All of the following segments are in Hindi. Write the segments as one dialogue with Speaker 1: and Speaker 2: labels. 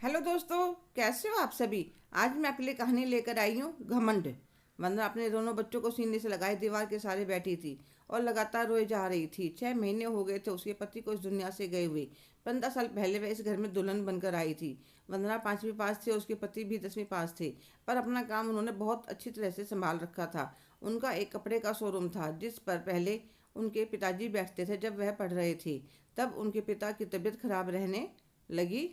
Speaker 1: हेलो दोस्तों, कैसे हो आप सभी। आज मैं आपके लिए कहानी लेकर आई हूँ घमंड। वंदना अपने दोनों बच्चों को सीने से लगाए दीवार के सहारे बैठी थी और लगातार रोए जा रही थी। 6 महीने हो गए थे उसके पति को इस दुनिया से गए हुए। 15 साल पहले वह इस घर में दुल्हन बनकर आई थी। वंदना 5वीं पास थे, उसके पति भी 10वीं पास थे। पर अपना काम उन्होंने बहुत अच्छी तरह से संभाल रखा था। उनका एक कपड़े का शोरूम था जिस पर पहले उनके पिताजी बैठते थे जब वह पढ़ रहे थे। तब उनके पिता की तबीयत खराब रहने लगी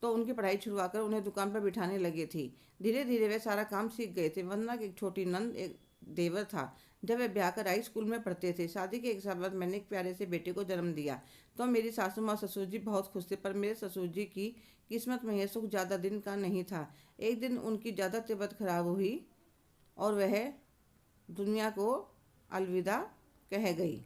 Speaker 1: तो उनकी पढ़ाई छुड़वाकर उन्हें दुकान पर बिठाने लगे थे। धीरे धीरे वे सारा काम सीख गए थे। वंदना की एक छोटी नंद एक देवर था। जब वे ब्याह कर आई स्कूल में पढ़ते थे। शादी के 1 साल बाद मैंने एक प्यारे से बेटे को जन्म दिया तो मेरी सासू माँ ससुर जी बहुत खुश थे। पर मेरे ससुर जी की किस्मत में यह सुख ज़्यादा दिन का नहीं था। एक दिन उनकी ज़्यादा तबीयत खराब हुई और वह दुनिया को अलविदा कह गई।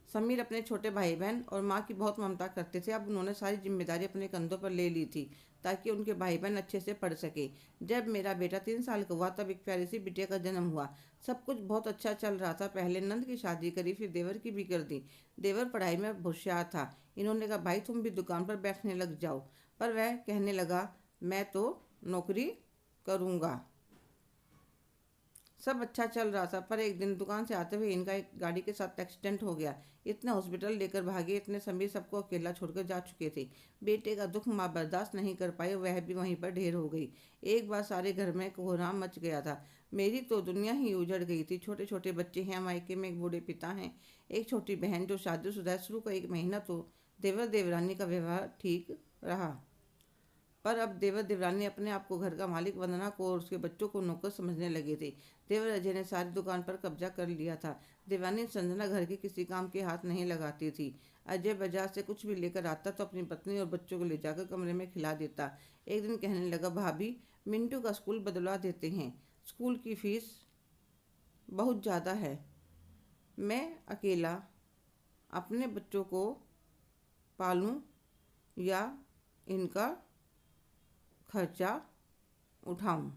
Speaker 1: समीर अपने छोटे भाई बहन और माँ की बहुत ममता करते थे। अब उन्होंने सारी जिम्मेदारी अपने कंधों पर ले ली थी ताकि उनके भाई बहन अच्छे से पढ़ सके। जब मेरा बेटा 3 साल का हुआ तब एक प्यारी सी बिटिया का जन्म हुआ। सब कुछ बहुत अच्छा चल रहा था। पहले नंद की शादी करी, फिर देवर की भी कर दी। देवर पढ़ाई में होशियार था। इन्होंने कहा भाई तुम भी दुकान पर बैठने लग जाओ। पर वह कहने लगा मैं तो नौकरी करूँगा। सब अच्छा चल रहा था पर एक दिन दुकान से आते हुए इनका एक गाड़ी के साथ एक्सीडेंट हो गया। इतने हॉस्पिटल लेकर भागे, इतने समीर सबको अकेला छोड़कर जा चुके थे। बेटे का दुख माँ बर्दाश्त नहीं कर पाई, वह भी वहीं पर ढेर हो गई। एक बार सारे घर में कोहराम मच गया था। मेरी तो दुनिया ही उजड़ गई थी। छोटे छोटे बच्चे हैं, मायके में एक बूढ़े पिता हैं, एक छोटी बहन जो शादीशुदा है। शुरू का 1 महीना तो देवर देवरानी का व्यवहार ठीक रहा, पर अब देवर देवरानी अपने आप को घर का मालिक, वंदना को और उसके बच्चों को नौकर समझने लगे थे। देवर अजय ने सारी दुकान पर कब्जा कर लिया था। देवरानी संजना घर के किसी काम के हाथ नहीं लगाती थी। अजय बाजार से कुछ भी लेकर आता तो अपनी पत्नी और बच्चों को ले जाकर कमरे में खिला देता। एक दिन कहने लगा भाभी मिंटू का स्कूल बदलवा देते हैं, स्कूल की फीस बहुत ज़्यादा है। मैं अकेला अपने बच्चों को पालूं या इनका खर्चा उठाऊं।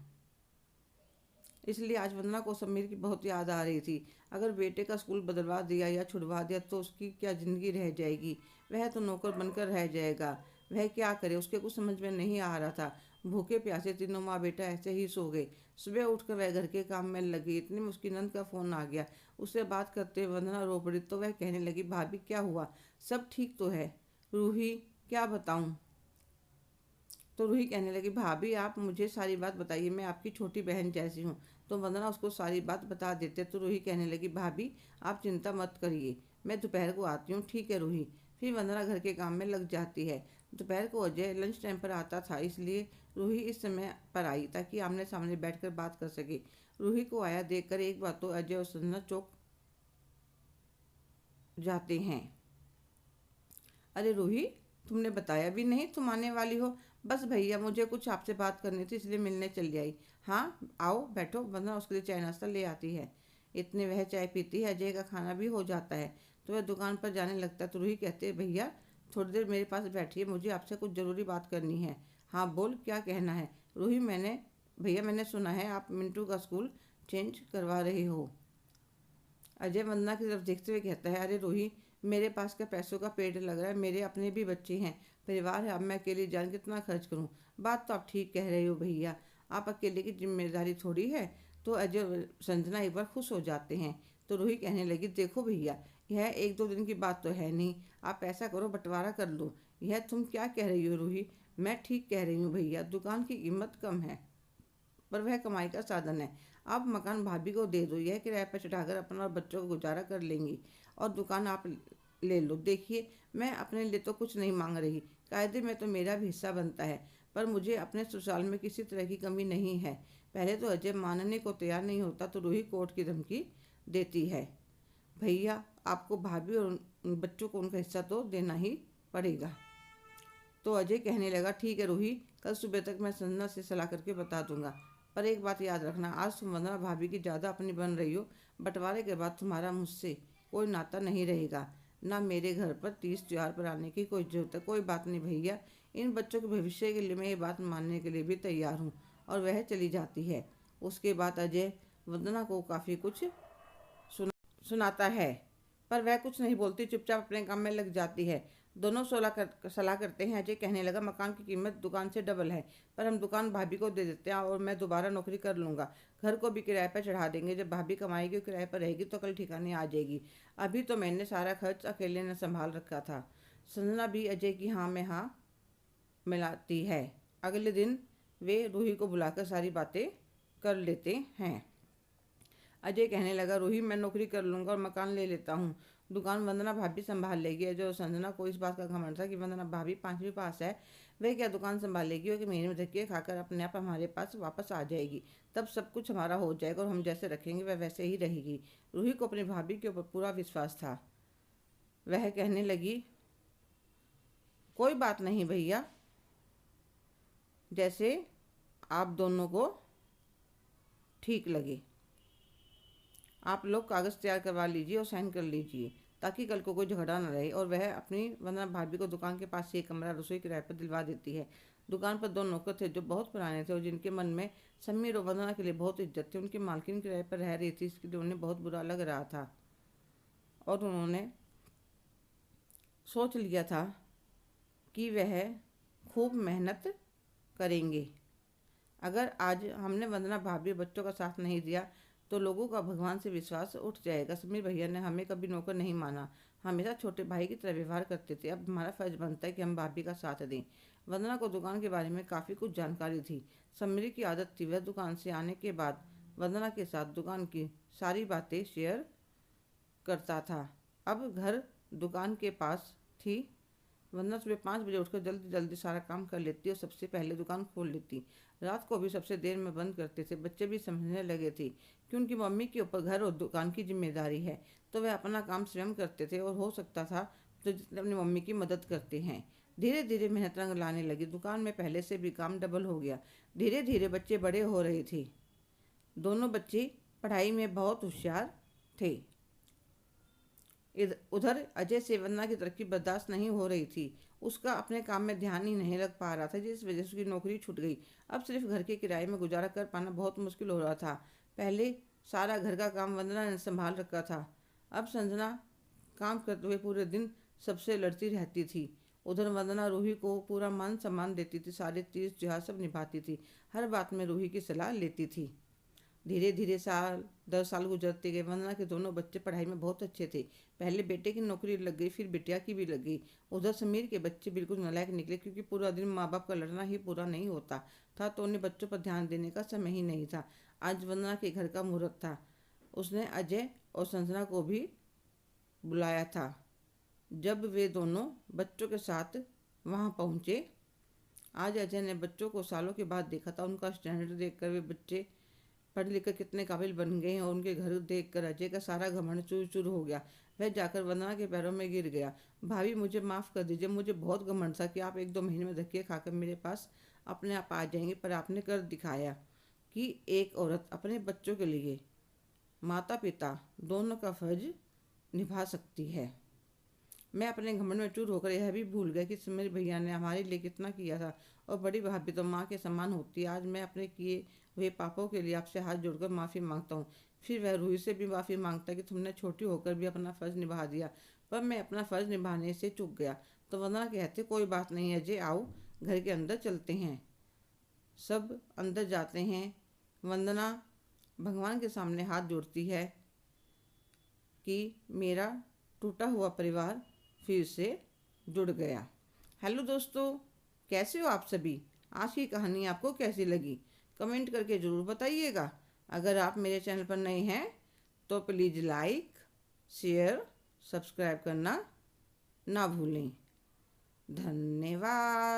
Speaker 1: इसलिए आज वंदना को समीर की बहुत याद आ रही थी। अगर बेटे का स्कूल बदलवा दिया या छुड़वा दिया तो उसकी क्या ज़िंदगी रह जाएगी। वह तो नौकर बनकर रह जाएगा। वह क्या करे, उसके कुछ समझ में नहीं आ रहा था। भूखे प्यासे तीनों माँ बेटा ऐसे ही सो गए। सुबह उठकर वह घर के काम में लगी। इतने में उसकी नंद का फ़ोन आ गया। उससे बात करते हुए वंदना रो पड़ी तो वह कहने लगी भाभी क्या हुआ, सब ठीक तो है। रूही क्या बताऊँ। तो रूही कहने लगी भाभी आप मुझे सारी बात बताइए, मैं आपकी छोटी बहन जैसी हूँ। तो वंदना उसको सारी बात बता देते तो रूही कहने लगी भाभी आप चिंता मत करिए, मैं दोपहर को आती हूँ। ठीक है रूही। फिर वंदना घर के काम में लग जाती है। दोपहर को अजय लंच टाइम पर आता था, इसलिए रूही इस समय पर आई ताकि आमने सामने बैठकर बात कर सके। रूही को आया देखकर एक बार तो अजय और संजना चौंक जाते हैं। अरे रूही, तुमने बताया भी नहीं तुम आने वाली हो। बस भैया मुझे कुछ आपसे बात करनी थी इसलिए मिलने चली आई। हाँ आओ बैठो। वंदना उसके लिए चाय नाश्ता ले आती है। इतने वह चाय पीती है, अजय का खाना भी हो जाता है तो वह दुकान पर जाने लगता है। तो रूही कहते हैं भैया थोड़ी देर मेरे पास बैठिए, मुझे आपसे कुछ ज़रूरी बात करनी है। हाँ बोल क्या कहना है। रूही मैंने सुना है आप मिंटू का स्कूल चेंज करवा रही हो। अजय वंदना की तरफ देखते हुए कहता है अरे रूही मेरे पास क्या पैसों का पेड़ लग रहा है, मेरे अपने भी बच्चे हैं, परिवार है। अब मैं अकेली जान कितना खर्च करूं। बात तो आप ठीक कह रहे हो भैया, आप अकेले की जिम्मेदारी थोड़ी है। तो अजय संजना एक बार खुश हो जाते हैं। तो रूही कहने लगी देखो भैया यह 1-2 दिन की बात तो है नहीं, आप ऐसा करो बंटवारा कर लो। यह तुम क्या कह रही हो रूही। मैं ठीक कह रही हूँ भैया, दुकान की कीमत कम है पर वह कमाई का साधन है। आप मकान भाभी को दे दो, यह किराए पर चढ़ाकर अपना और बच्चों को गुजारा कर लेंगी और दुकान आप ले लो। देखिए मैं अपने लिए तो कुछ नहीं मांग रही, कायदे में तो मेरा भी हिस्सा बनता है, पर मुझे अपने ससुराल में किसी तरह की कमी नहीं है। पहले तो अजय मानने को तैयार नहीं होता तो रूही कोर्ट की धमकी देती है। भैया आपको भाभी और उन बच्चों को उनका हिस्सा तो देना ही पड़ेगा। तो अजय कहने लगा ठीक है रूही, कल सुबह तक मैं संजना से सलाह करके बता दूंगा। पर एक बात याद रखना, आज तुम वंदना भाभी की ज़्यादा अपनी बन रही हो। बंटवारे के बाद तुम्हारा मुझसे कोई नाता नहीं रहेगा, ना मेरे घर पर तीज त्योहार पर आने की कोई जरूरत है। कोई बात नहीं भैया, इन बच्चों के भविष्य के लिए मैं ये बात मानने के लिए भी तैयार हूँ। और वह चली जाती है। उसके बाद अजय वंदना को काफ़ी कुछ सुनाता है पर वह कुछ नहीं बोलती, चुपचाप अपने काम में लग जाती है। दोनों सलाह करते हैं। अजय कहने लगा, मकान की कीमत दुकान से डबल है, पर हम दुकान भाभी को दे देते हैं और मैं दोबारा नौकरी कर लूँगा। घर को भी किराए पर चढ़ा देंगे। जब भाभी कमाएगी और किराए पर रहेगी तो कल ठिकाने आ जाएगी। अभी तो मैंने सारा खर्च अकेले ने संभाल रखा था। संजना भी अजय की हाँ में हाँ मिलाती है। अगले दिन वे रूही को बुलाकर सारी बातें कर लेते हैं। अजय कहने लगा, रूही मैं नौकरी कर लूँगा और मकान ले लेता हूँ। दुकान वंदना भाभी संभाल लेगी। अजय और संजना को इस बात का घमंड था कि वंदना भाभी 5वीं पास है, वह क्या दुकान संभालेगी और कि महीने में धक्के खाकर अपने आप हमारे पास वापस आ जाएगी। तब सब कुछ हमारा हो जाएगा और हम जैसे रखेंगे वह वैसे ही रहेगी। रूही को अपनी भाभी के ऊपर पूरा विश्वास था। वह कहने लगी, कोई बात नहीं भैया, जैसे आप दोनों को ठीक लगे। आप लोग कागज़ तैयार करवा लीजिए और साइन कर लीजिए ताकि कल को कोई झगड़ा न रहे। और वह अपनी वंदना भाभी को दुकान के पास से एक कमरा रसोई किराए पर दिलवा देती है। दुकान पर 2 नौकर थे जो बहुत पुराने थे और जिनके मन में समीर और वंदना के लिए बहुत इज्जत थी। उनकी मालकिन किराए पर रह रही थी, इसके लिए उन्हें बहुत बुरा लग रहा था और उन्होंने सोच लिया था कि वह खूब मेहनत करेंगे। अगर आज हमने वंदना भाभी बच्चों का साथ नहीं दिया तो लोगों का भगवान से विश्वास उठ जाएगा। समीर भैया ने हमें कभी नौकर नहीं माना, हमेशा छोटे भाई की तरह व्यवहार करते थे। अब हमारा फर्ज बनता है कि हम भाभी का साथ दें। वंदना को दुकान के बारे में काफ़ी कुछ जानकारी थी। समीर की आदत थी, वह दुकान से आने के बाद वंदना के साथ दुकान की सारी बातें शेयर करता था। अब घर दुकान के पास थी। वंदना सुबह 5 बजे उठकर जल्दी जल्दी सारा काम कर लेती और सबसे पहले दुकान खोल लेती। रात को भी सबसे देर में बंद करते थे। बच्चे भी समझने लगे थे कि उनकी मम्मी के ऊपर घर और दुकान की जिम्मेदारी है, तो वह अपना काम स्वयं करते थे और हो सकता था तो जितने अपनी मम्मी की मदद करते हैं। धीरे धीरे मेहनत रंग लाने लगी। दुकान में पहले से भी काम डबल हो गया। धीरे धीरे बच्चे बड़े हो रहे थे। दोनों बच्चे पढ़ाई में बहुत होशियार थे। उधर अजय से वंदना की तरक्की बर्दाश्त नहीं हो रही थी। उसका अपने काम में ध्यान ही नहीं लग पा रहा था, जिस वजह से उसकी नौकरी छूट गई। अब सिर्फ घर के किराए में गुजारा कर पाना बहुत मुश्किल हो रहा था। पहले सारा घर का काम वंदना ने संभाल रखा था। अब संजना काम करते हुए पूरे दिन सबसे लड़ती रहती थी। उधर वंदना रूही को पूरा मान सम्मान देती थी, सारे तीज त्योहार सब निभाती थी, हर बात में रूही की सलाह लेती थी। धीरे धीरे 10 साल गुजरते गए। वंदना के दोनों बच्चे पढ़ाई में बहुत अच्छे थे। पहले बेटे की नौकरी लग गई, फिर बिटिया की भी लग गई। उधर समीर के बच्चे बिल्कुल नालायक निकले, क्योंकि पूरा दिन माँ बाप का लड़ना ही पूरा नहीं होता था, तो उन्हें बच्चों पर ध्यान देने का समय ही नहीं था। आज वंदना के घर का मुहूर्त था। उसने अजय और संजना को भी बुलाया था। जब वे दोनों बच्चों के साथ वहाँ पहुँचे, आज अजय ने बच्चों को सालों के बाद देखा था। उनका स्टैंडर्ड देखकर वे बच्चे पढ़ लिख कर कितने काबिल बन गए हैं और उनके घर देखकर अजय का सारा घमंड चूर चूर हो गया। वह जाकर वंदना के पैरों में गिर गया। भाभी मुझे माफ़ कर दीजिए, मुझे बहुत घमंड था कि आप 1-2 महीने में धक्के खाकर मेरे पास अपने आप आ जाएंगे, पर आपने कर दिखाया कि एक औरत अपने बच्चों के लिए माता पिता दोनों का फर्ज निभा सकती है। मैं अपने घमंड में चूर होकर यह भी भूल गया कि समीर भैया ने हमारे लिए कितना किया था और बड़ी भाभी तो माँ के समान होती है। आज मैं अपने किए हुए पापों के लिए आपसे हाथ जोड़कर माफ़ी मांगता हूँ। फिर वह रूही से भी माफ़ी मांगता कि तुमने छोटी होकर भी अपना फ़र्ज़ निभा दिया, पर मैं अपना फ़र्ज़ निभाने से चूक गया। तो वंदना कहते, कोई बात नहीं अजय, आओ घर के अंदर चलते हैं। सब अंदर जाते हैं। वंदना भगवान के सामने हाथ जोड़ती है कि मेरा टूटा हुआ परिवार फिर से जुड़ गया। हेलो दोस्तों, कैसे हो आप सभी? आज की कहानी आपको कैसी लगी कमेंट करके ज़रूर बताइएगा। अगर आप मेरे चैनल पर नए हैं तो प्लीज़ लाइक, शेयर, सब्सक्राइब करना ना भूलें। धन्यवाद।